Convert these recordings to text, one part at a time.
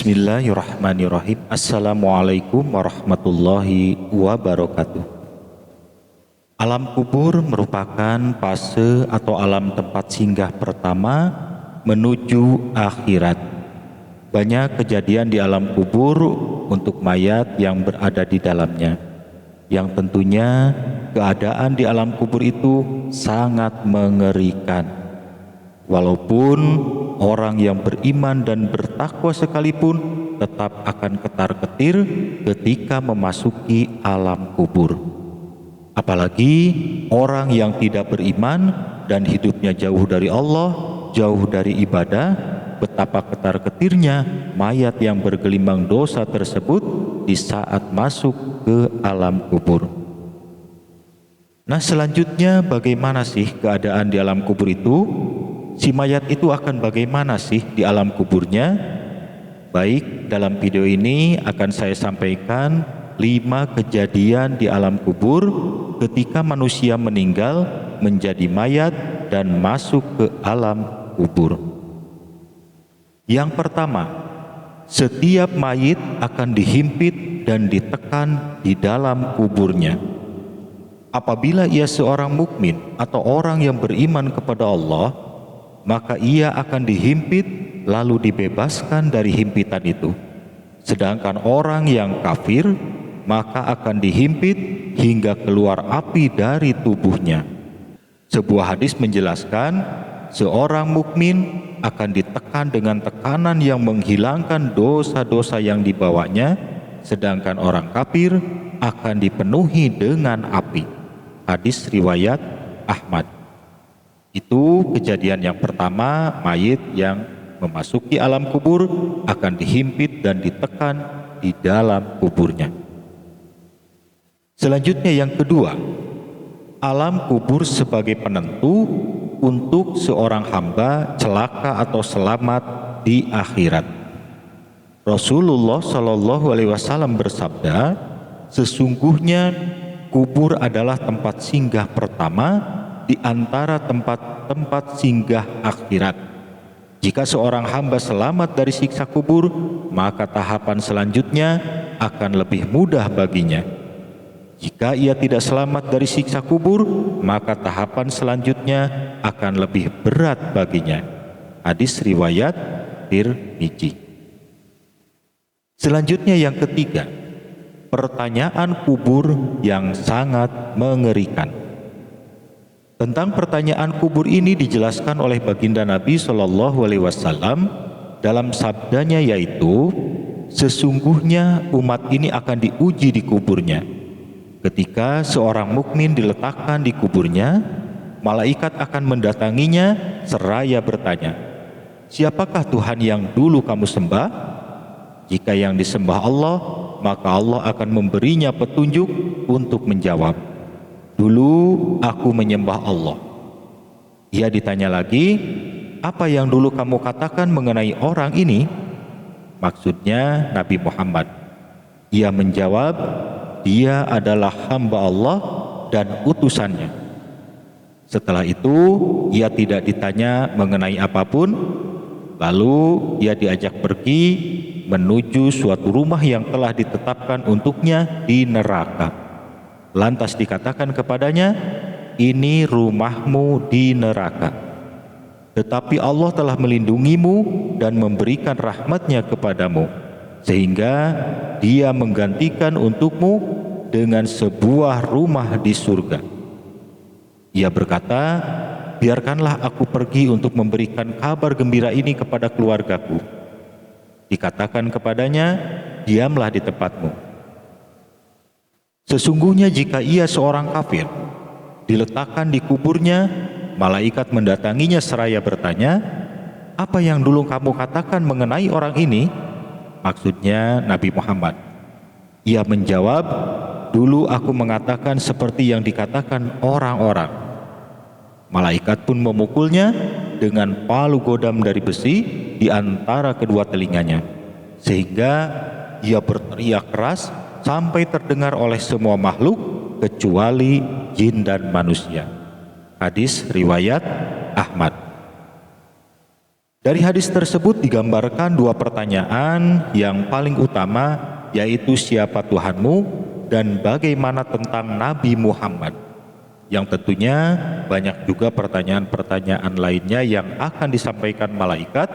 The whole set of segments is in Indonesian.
Bismillahirrahmanirrahim. Assalamualaikum warahmatullahi wabarakatuh. Alam kubur merupakan fase atau alam tempat singgah pertama menuju akhirat. Banyak kejadian di alam kubur untuk mayat yang berada di dalamnya, yang tentunya keadaan di alam kubur itu sangat mengerikan. Walaupun orang yang beriman dan bertakwa sekalipun tetap akan ketar-ketir ketika memasuki alam kubur. Apalagi orang yang tidak beriman dan hidupnya jauh dari Allah, jauh dari ibadah, betapa ketar-ketirnya mayat yang bergelimang dosa tersebut di saat masuk ke alam kubur. Nah, selanjutnya bagaimana sih keadaan di alam kubur itu? Si mayat itu akan bagaimana sih di alam kuburnya? Baik, dalam video ini akan saya sampaikan 5 kejadian di alam kubur ketika manusia meninggal menjadi mayat dan masuk ke alam kubur. Yang pertama, setiap mayit akan dihimpit dan ditekan di dalam kuburnya. Apabila ia seorang mukmin atau orang yang beriman kepada Allah, maka ia akan dihimpit lalu dibebaskan dari himpitan itu. Sedangkan orang yang kafir maka akan dihimpit hingga keluar api dari tubuhnya. Sebuah hadis menjelaskan seorang mukmin akan ditekan dengan tekanan yang menghilangkan dosa-dosa yang dibawanya, sedangkan orang kafir akan dipenuhi dengan api. Hadis riwayat Ahmad. Itu kejadian yang pertama, mayit yang memasuki alam kubur akan dihimpit dan ditekan di dalam kuburnya. Selanjutnya yang kedua, alam kubur sebagai penentu untuk seorang hamba celaka atau selamat di akhirat. Rasulullah Shallallahu Alaihi Wasallam bersabda, sesungguhnya kubur adalah tempat singgah pertama di antara tempat-tempat singgah akhirat. Jika seorang hamba selamat dari siksa kubur, maka tahapan selanjutnya akan lebih mudah baginya. Jika ia tidak selamat dari siksa kubur, maka tahapan selanjutnya akan lebih berat baginya. Hadis riwayat Tirmidzi. Selanjutnya yang ketiga, pertanyaan kubur yang sangat mengerikan. Tentang pertanyaan kubur ini dijelaskan oleh baginda Nabi Shallallahu Alaihi Wasallam dalam sabdanya, yaitu sesungguhnya umat ini akan diuji di kuburnya. Ketika seorang mukmin diletakkan di kuburnya, malaikat akan mendatanginya seraya bertanya, siapakah Tuhan yang dulu kamu sembah? Jika yang disembah Allah, maka Allah akan memberinya petunjuk untuk menjawab, dulu aku menyembah Allah. Ia ditanya lagi, apa yang dulu kamu katakan mengenai orang ini? Maksudnya Nabi Muhammad. Ia menjawab, dia adalah hamba Allah dan utusannya. Setelah itu ia tidak ditanya mengenai apapun, lalu ia diajak pergi menuju suatu rumah yang telah ditetapkan untuknya di neraka. Lantas dikatakan kepadanya, ini rumahmu di neraka. Tetapi Allah telah melindungimu dan memberikan rahmatnya kepadamu, sehingga Dia menggantikan untukmu dengan sebuah rumah di surga. Ia berkata, biarkanlah aku pergi untuk memberikan kabar gembira ini kepada keluargaku. Dikatakan kepadanya, diamlah di tempatmu. Sesungguhnya jika ia seorang kafir, diletakkan di kuburnya, malaikat mendatanginya seraya bertanya, apa yang dulu kamu katakan mengenai orang ini? Maksudnya Nabi Muhammad. Ia menjawab, dulu aku mengatakan seperti yang dikatakan orang-orang. Malaikat pun memukulnya dengan palu godam dari besi di antara kedua telinganya, sehingga ia berteriak keras sampai terdengar oleh semua makhluk kecuali jin dan manusia. Hadis riwayat Ahmad. Dari hadis tersebut digambarkan dua pertanyaan yang paling utama, yaitu siapa Tuhanmu dan bagaimana tentang Nabi Muhammad. Yang tentunya banyak juga pertanyaan-pertanyaan lainnya yang akan disampaikan malaikat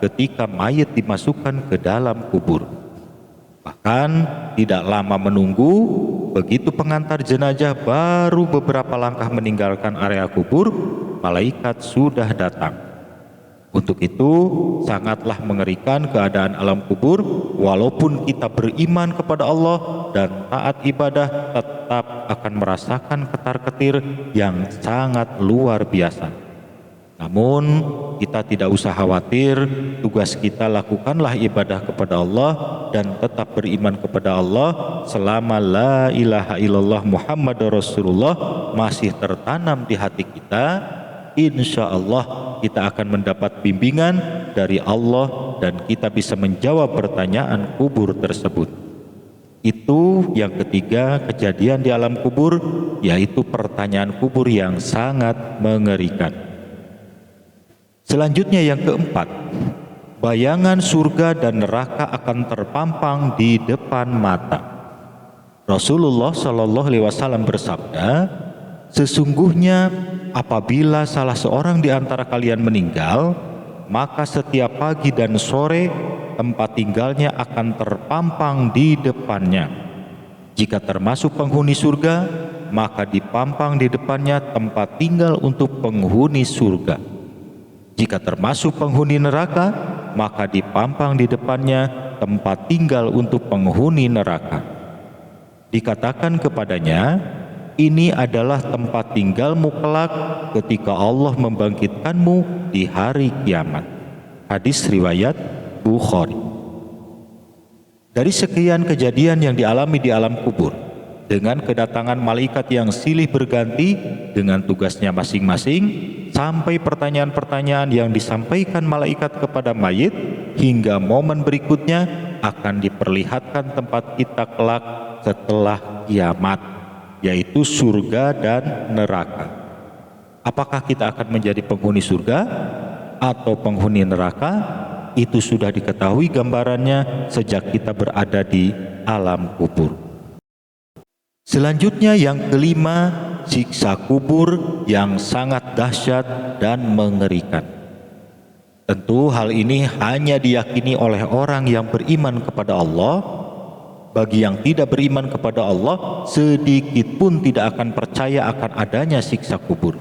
ketika mayit dimasukkan ke dalam kubur. Bahkan tidak lama menunggu, begitu pengantar jenazah baru beberapa langkah meninggalkan area kubur, malaikat sudah datang. Untuk itu sangatlah mengerikan keadaan alam kubur. Walaupun kita beriman kepada Allah dan taat ibadah, tetap akan merasakan ketar-ketir yang sangat luar biasa. Namun kita tidak usah khawatir, tugas kita lakukanlah ibadah kepada Allah dan tetap beriman kepada Allah selama la ilaha illallah Muhammadur Rasulullah masih tertanam di hati kita. Insya Allah kita akan mendapat bimbingan dari Allah dan kita bisa menjawab pertanyaan kubur tersebut. Itu yang ketiga, kejadian di alam kubur, yaitu pertanyaan kubur yang sangat mengerikan. Selanjutnya yang keempat, bayangan surga dan neraka akan terpampang di depan mata. Rasulullah Shallallahu Alaihi Wasallam bersabda, sesungguhnya apabila salah seorang di antara kalian meninggal, maka setiap pagi dan sore tempat tinggalnya akan terpampang di depannya. Jika termasuk penghuni surga, maka dipampang di depannya tempat tinggal untuk penghuni surga. Jika termasuk penghuni neraka, maka dipampang di depannya tempat tinggal untuk penghuni neraka. Dikatakan kepadanya, ini adalah tempat tinggalmu kelak ketika Allah membangkitkanmu di hari kiamat. Hadis riwayat Bukhari. Dari sekian kejadian yang dialami di alam kubur, dengan kedatangan malaikat yang silih berganti dengan tugasnya masing-masing, sampai pertanyaan-pertanyaan yang disampaikan malaikat kepada mayit, hingga momen berikutnya akan diperlihatkan tempat kita kelak setelah kiamat, yaitu surga dan neraka. Apakah kita akan menjadi penghuni surga atau penghuni neraka? Itu sudah diketahui gambarannya sejak kita berada di alam kubur. Selanjutnya yang kelima, siksa kubur yang sangat dahsyat dan mengerikan. Tentu hal ini hanya diyakini oleh orang yang beriman kepada Allah. Bagi yang tidak beriman kepada Allah, sedikit pun tidak akan percaya akan adanya siksa kubur.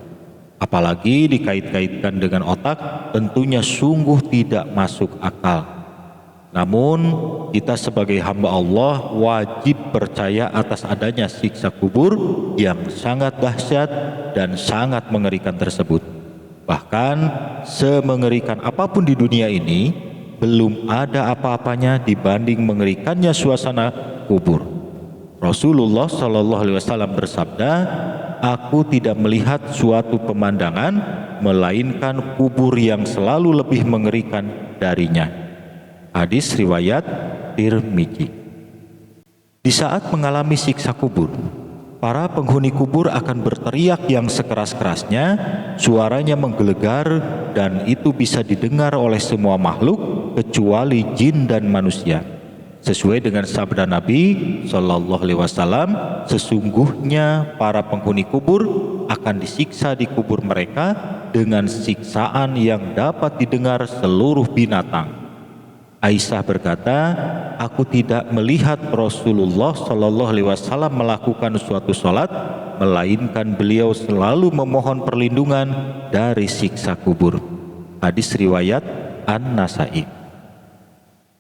Apalagi dikait-kaitkan dengan otak, tentunya sungguh tidak masuk akal. Namun kita sebagai hamba Allah wajib percaya atas adanya siksa kubur yang sangat dahsyat dan sangat mengerikan tersebut. Bahkan semengerikan apapun di dunia ini, belum ada apa-apanya dibanding mengerikannya suasana kubur. Rasulullah Shallallahu Alaihi Wasallam bersabda, aku tidak melihat suatu pemandangan melainkan kubur yang selalu lebih mengerikan darinya. Hadis riwayat Tirmidzi. Di saat mengalami siksa kubur, para penghuni kubur akan berteriak yang sekeras-kerasnya, suaranya menggelegar dan itu bisa didengar oleh semua makhluk kecuali jin dan manusia. Sesuai dengan sabda Nabi Shallallahu Alaihi Wasallam, sesungguhnya para penghuni kubur akan disiksa di kubur mereka dengan siksaan yang dapat didengar seluruh binatang. Aisyah berkata, aku tidak melihat Rasulullah Shallallahu Alaihi Wasallam melakukan suatu sholat, melainkan beliau selalu memohon perlindungan dari siksa kubur. Hadis riwayat An-Nasai.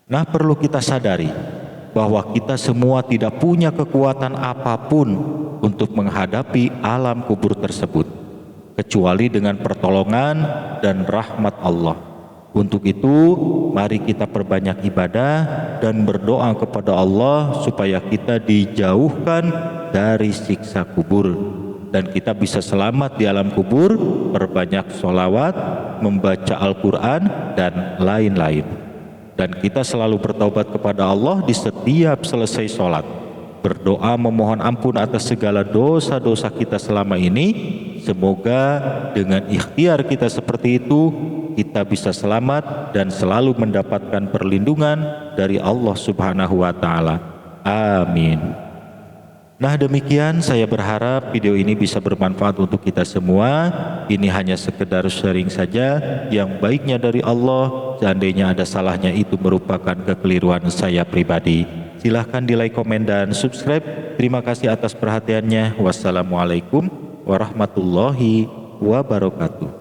Nah, perlu kita sadari bahwa kita semua tidak punya kekuatan apapun untuk menghadapi alam kubur tersebut, kecuali dengan pertolongan dan rahmat Allah. Untuk itu, mari kita perbanyak ibadah dan berdoa kepada Allah supaya kita dijauhkan dari siksa kubur dan kita bisa selamat di alam kubur, perbanyak sholawat, membaca Al-Quran, dan lain-lain. Dan kita selalu bertaubat kepada Allah di setiap selesai sholat, berdoa memohon ampun atas segala dosa-dosa kita selama ini. Semoga dengan ikhtiar kita seperti itu, kita bisa selamat dan selalu mendapatkan perlindungan dari Allah Subhanahu wa Ta'ala. Amin. Nah, demikian saya berharap video ini bisa bermanfaat untuk kita semua. Ini hanya sekedar sharing saja, yang baiknya dari Allah. Seandainya ada salahnya itu merupakan kekeliruan saya pribadi. Silahkan di like, komen, dan subscribe. Terima kasih atas perhatiannya. Wassalamualaikum warahmatullahi wabarakatuh.